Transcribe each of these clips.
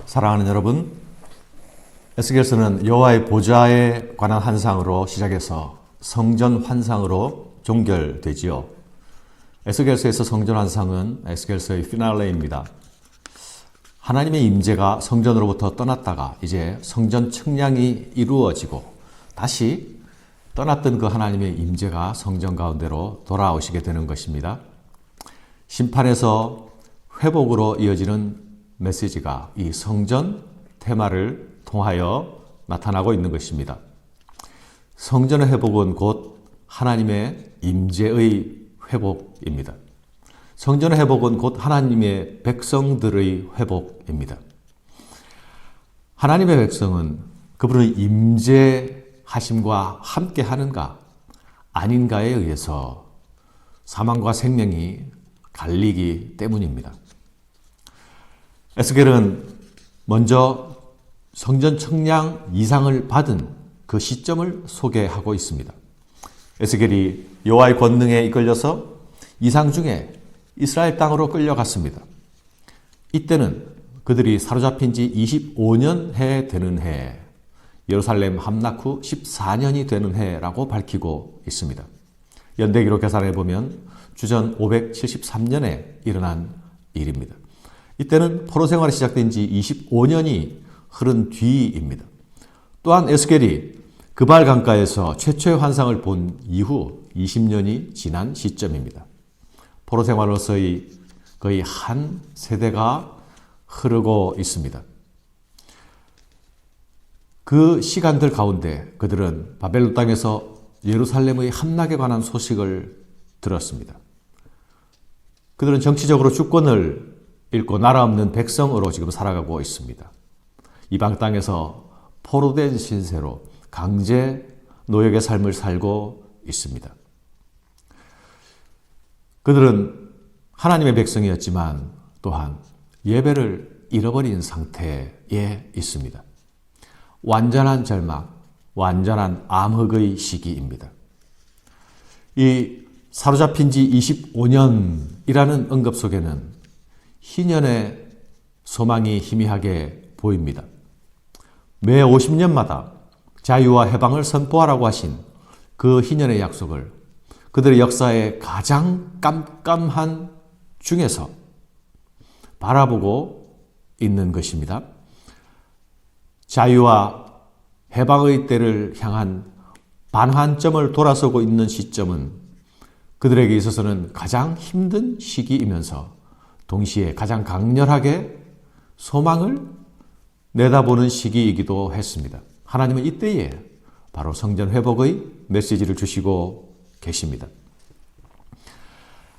사랑하는 여러분, 에스겔서는 여호와의 보좌에 관한 환상으로 시작해서 성전 환상으로 종결되지요. 에스겔서에서 성전 환상은 에스겔서의 피날레입니다. 하나님의 임재가 성전으로부터 떠났다가 이제 성전 측량이 이루어지고 다시 떠났던 그 하나님의 임재가 성전 가운데로 돌아오시게 되는 것입니다. 심판에서 회복으로 이어지는 메시지가 이 성전 테마를 통하여 나타나고 있는 것입니다. 성전의 회복은 곧 하나님의 임재의 회복입니다. 성전의 회복은 곧 하나님의 백성들의 회복입니다. 하나님의 백성은 그분의 임재하심과 함께 하는가 아닌가에 의해서 사망과 생명이 갈리기 때문입니다. 에스겔은 먼저 성전 측량 이상을 받은 그 시점을 소개하고 있습니다. 에스겔이 여호와의 권능에 이끌려서 이상 중에 이스라엘 땅으로 끌려갔습니다. 이때는 그들이 사로잡힌 지 25년 해 되는 해, 예루살렘 함락 후 14년이 되는 해라고 밝히고 있습니다. 연대기로 계산해 보면 주전 573년에 일어난 일입니다. 이때는 포로 생활이 시작된 지 25년이 흐른 뒤입니다. 또한 에스겔이 그발 강가에서 최초의 환상을 본 이후 20년이 지난 시점입니다. 포로 생활로서의 거의 한 세대가 흐르고 있습니다. 그 시간들 가운데 그들은 바벨론 땅에서 예루살렘의 함락에 관한 소식을 들었습니다. 그들은 정치적으로 주권을 잃고 나라 없는 백성으로 지금 살아가고 있습니다. 이방 땅에서 포로된 신세로 강제 노역의 삶을 살고 있습니다. 그들은 하나님의 백성이었지만 또한 예배를 잃어버린 상태에 있습니다. 완전한 절망, 완전한 암흑의 시기입니다. 이 사로잡힌 지 25년이라는 언급 속에는 희년의 소망이 희미하게 보입니다. 매 50년마다 자유와 해방을 선포하라고 하신 그 희년의 약속을 그들의 역사의 가장 깜깜한 중에서 바라보고 있는 것입니다. 자유와 해방의 때를 향한 반환점을 돌아서고 있는 시점은 그들에게 있어서는 가장 힘든 시기이면서 동시에 가장 강렬하게 소망을 내다보는 시기이기도 했습니다. 하나님은 이때에 바로 성전 회복의 메시지를 주시고 계십니다.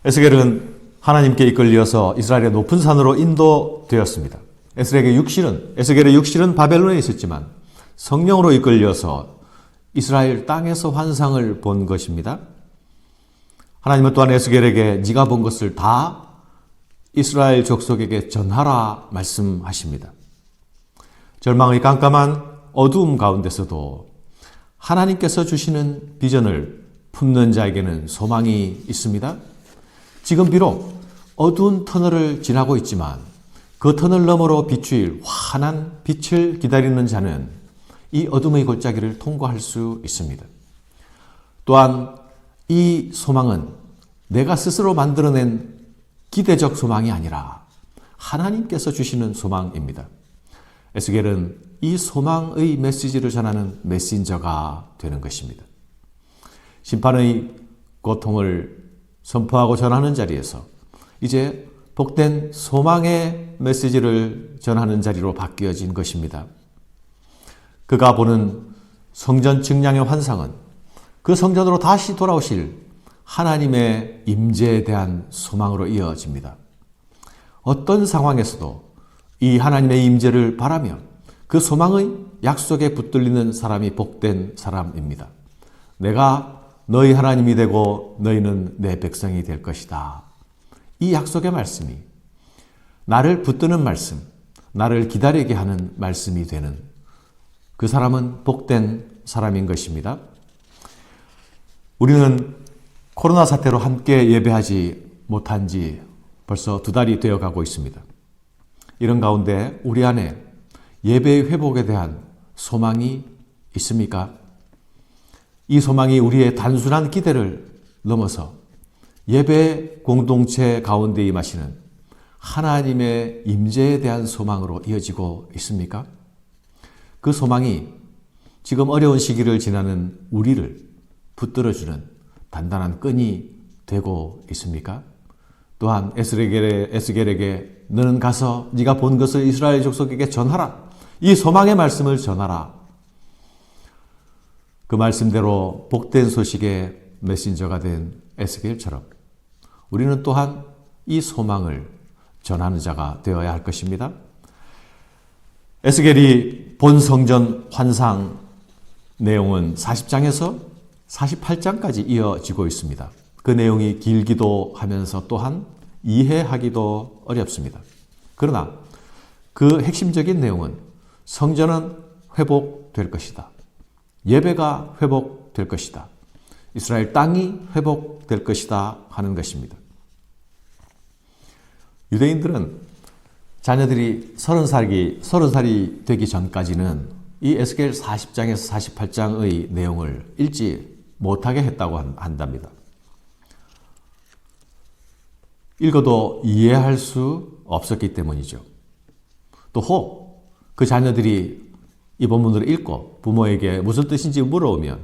에스겔은 하나님께 이끌려서 이스라엘의 높은 산으로 인도되었습니다. 에스겔의 육신은 바벨론에 있었지만 성령으로 이끌려서 이스라엘 땅에서 환상을 본 것입니다. 하나님은 또한 에스겔에게 네가 본 것을 다 이스라엘 족속에게 전하라 말씀하십니다. 절망의 깜깜한 어두움 가운데서도 하나님께서 주시는 비전을 품는 자에게는 소망이 있습니다. 지금 비록 어두운 터널을 지나고 있지만 그 터널 너머로 비추일 환한 빛을 기다리는 자는 이 어둠의 골짜기를 통과할 수 있습니다. 또한 이 소망은 내가 스스로 만들어낸 기대적 소망이 아니라 하나님께서 주시는 소망입니다. 에스겔은 이 소망의 메시지를 전하는 메신저가 되는 것입니다. 심판의 고통을 선포하고 전하는 자리에서 이제 복된 소망의 메시지를 전하는 자리로 바뀌어진 것입니다. 그가 보는 성전 측량의 환상은 그 성전으로 다시 돌아오실 하나님의 임재에 대한 소망으로 이어집니다. 어떤 상황에서도 이 하나님의 임재를 바라며 그 소망의 약속에 붙들리는 사람이 복된 사람입니다. 내가 너희 하나님이 되고 너희는 내 백성이 될 것이다. 이 약속의 말씀이 나를 붙드는 말씀, 나를 기다리게 하는 말씀이 되는 그 사람은 복된 사람인 것입니다. 우리는 코로나 사태로 함께 예배하지 못한 지 벌써 2달이 되어가고 있습니다. 이런 가운데 우리 안에 예배의 회복에 대한 소망이 있습니까? 이 소망이 우리의 단순한 기대를 넘어서 예배 공동체 가운데 임하시는 하나님의 임재에 대한 소망으로 이어지고 있습니까? 그 소망이 지금 어려운 시기를 지나는 우리를 붙들어주는 단단한 끈이 되고 있습니까? 또한 에스겔에게 너는 가서 네가 본 것을 이스라엘 족속에게 전하라. 이 소망의 말씀을 전하라. 그 말씀대로 복된 소식의 메신저가 된 에스겔처럼 우리는 또한 이 소망을 전하는 자가 되어야 할 것입니다. 에스겔이 본 성전 환상 내용은 40장에서 48장까지 이어지고 있습니다. 그 내용이 길기도 하면서 또한 이해하기도 어렵습니다. 그러나 그 핵심적인 내용은 성전은 회복될 것이다. 예배가 회복될 것이다. 이스라엘 땅이 회복될 것이다 하는 것입니다. 유대인들은 자녀들이 30살이 되기 전까지는 이 에스겔 40장에서 48장의 내용을 읽지 못하게 했다고 한답니다. 읽어도 이해할 수 없었기 때문이죠. 또 혹 그 자녀들이 이 본문을 읽고 부모에게 무슨 뜻인지 물어오면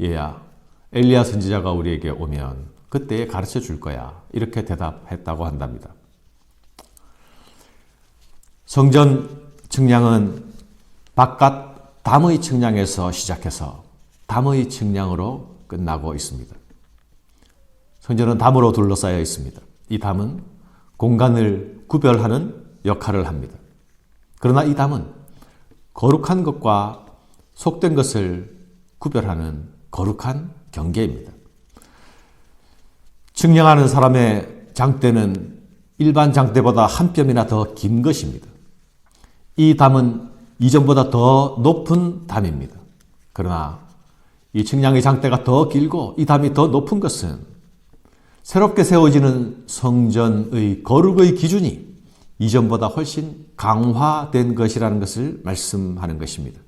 얘야 엘리야 선지자가 우리에게 오면 그때 가르쳐 줄 거야 이렇게 대답했다고 한답니다. 성전 측량은 바깥 담의 측량에서 시작해서 담의 측량으로 끝나고 있습니다. 성전은 담으로 둘러싸여 있습니다. 이 담은 공간을 구별하는 역할을 합니다. 그러나 이 담은 거룩한 것과 속된 것을 구별하는 거룩한 경계입니다. 측량하는 사람의 장대는 일반 장대보다 한 뼘이나 더 긴 것입니다. 이 담은 이전보다 더 높은 담입니다. 그러나 이 측량의 장대가 더 길고 이 담이 더 높은 것은 새롭게 세워지는 성전의 거룩의 기준이 이전보다 훨씬 강화된 것이라는 것을 말씀하는 것입니다.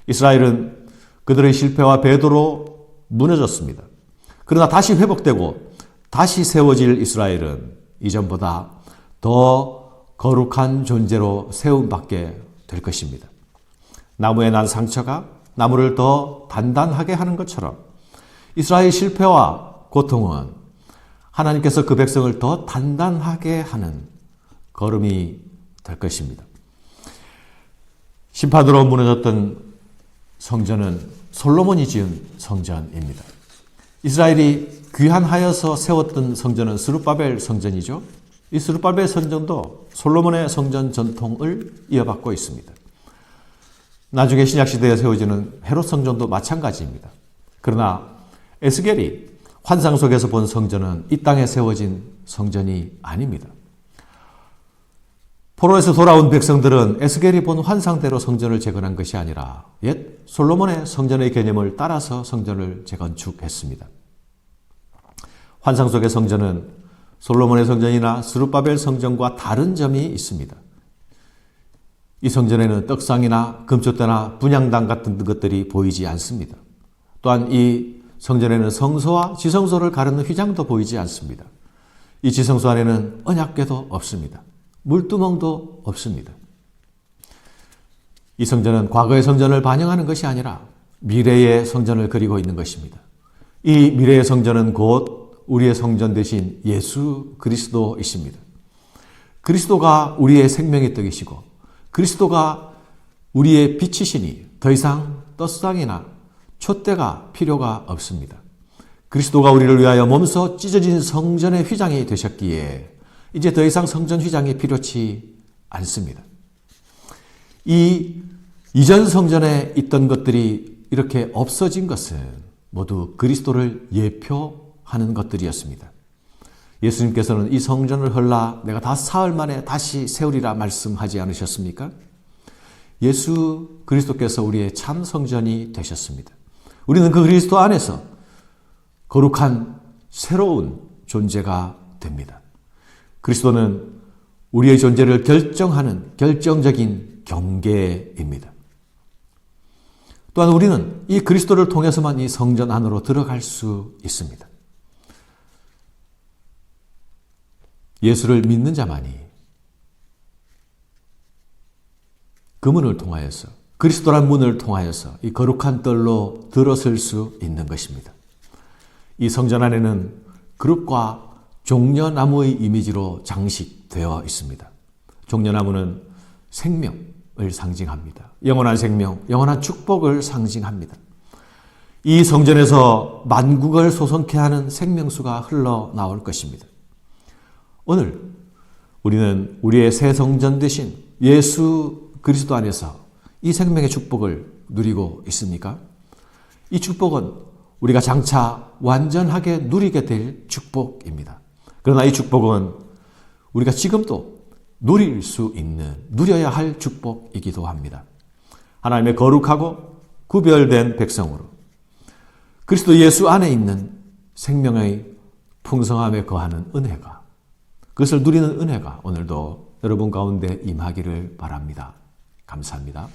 이스라엘은 그들의 실패와 배도로 무너졌습니다. 그러나 다시 회복되고 다시 세워질 이스라엘은 이전보다 더 거룩한 존재로 세움받게 될 것입니다. 나무에 난 상처가 나무를 더 단단하게 하는 것처럼 이스라엘의 실패와 고통은 하나님께서 그 백성을 더 단단하게 하는 걸음이 될 것입니다. 심판으로 무너졌던 성전은 솔로몬이 지은 성전입니다. 이스라엘이 귀환하여서 세웠던 성전은 스룹바벨 성전이죠. 이 스룹바벨 성전도 솔로몬의 성전 전통을 이어받고 있습니다. 나중에 신약시대에 세워지는 헤롯 성전도 마찬가지입니다. 그러나 에스겔이 환상 속에서 본 성전은 이 땅에 세워진 성전이 아닙니다. 포로에서 돌아온 백성들은 에스겔이 본 환상대로 성전을 재건한 것이 아니라 옛 솔로몬의 성전의 개념을 따라서 성전을 재건축했습니다. 환상 속의 성전은 솔로몬의 성전이나 스룹바벨 성전과 다른 점이 있습니다. 이 성전에는 떡상이나 금촛대나 분향당 같은 것들이 보이지 않습니다. 또한 이 성전에는 성소와 지성소를 가르는 휘장도 보이지 않습니다. 이 지성소 안에는 언약궤도 없습니다. 물두멍도 없습니다. 이 성전은 과거의 성전을 반영하는 것이 아니라 미래의 성전을 그리고 있는 것입니다. 이 미래의 성전은 곧 우리의 성전 대신 예수 그리스도이십니다. 그리스도가 우리의 생명의 떡이시고 그리스도가 우리의 빛이시니 더 이상 떡상이나 촛대가 필요가 없습니다. 그리스도가 우리를 위하여 몸소 찢어진 성전의 휘장이 되셨기에 이제 더 이상 성전 휘장이 필요치 않습니다. 이 이전 성전에 있던 것들이 이렇게 없어진 것은 모두 그리스도를 예표하는 것들이었습니다. 예수님께서는 이 성전을 헐라 내가 다 사흘 만에 다시 세우리라 말씀하지 않으셨습니까? 예수 그리스도께서 우리의 참 성전이 되셨습니다. 우리는 그 그리스도 안에서 거룩한 새로운 존재가 됩니다. 그리스도는 우리의 존재를 결정하는 결정적인 경계입니다. 또한 우리는 이 그리스도를 통해서만 이 성전 안으로 들어갈 수 있습니다. 예수를 믿는 자만이 그 문을 통하여서, 그리스도란 문을 통하여서 이 거룩한 뜰로 들어설 수 있는 것입니다. 이 성전 안에는 그룹과 종려나무의 이미지로 장식되어 있습니다. 종려나무는 생명을 상징합니다. 영원한 생명, 영원한 축복을 상징합니다. 이 성전에서 만국을 소성케 하는 생명수가 흘러나올 것입니다. 오늘 우리는 우리의 새 성전 되신 예수 그리스도 안에서 이 생명의 축복을 누리고 있습니까? 이 축복은 우리가 장차 완전하게 누리게 될 축복입니다. 그러나 이 축복은 우리가 지금도 누릴 수 있는, 누려야 할 축복이기도 합니다. 하나님의 거룩하고 구별된 백성으로 그리스도 예수 안에 있는 생명의 풍성함에 거하는 은혜가, 그것을 누리는 은혜가 오늘도 여러분 가운데 임하기를 바랍니다. 감사합니다.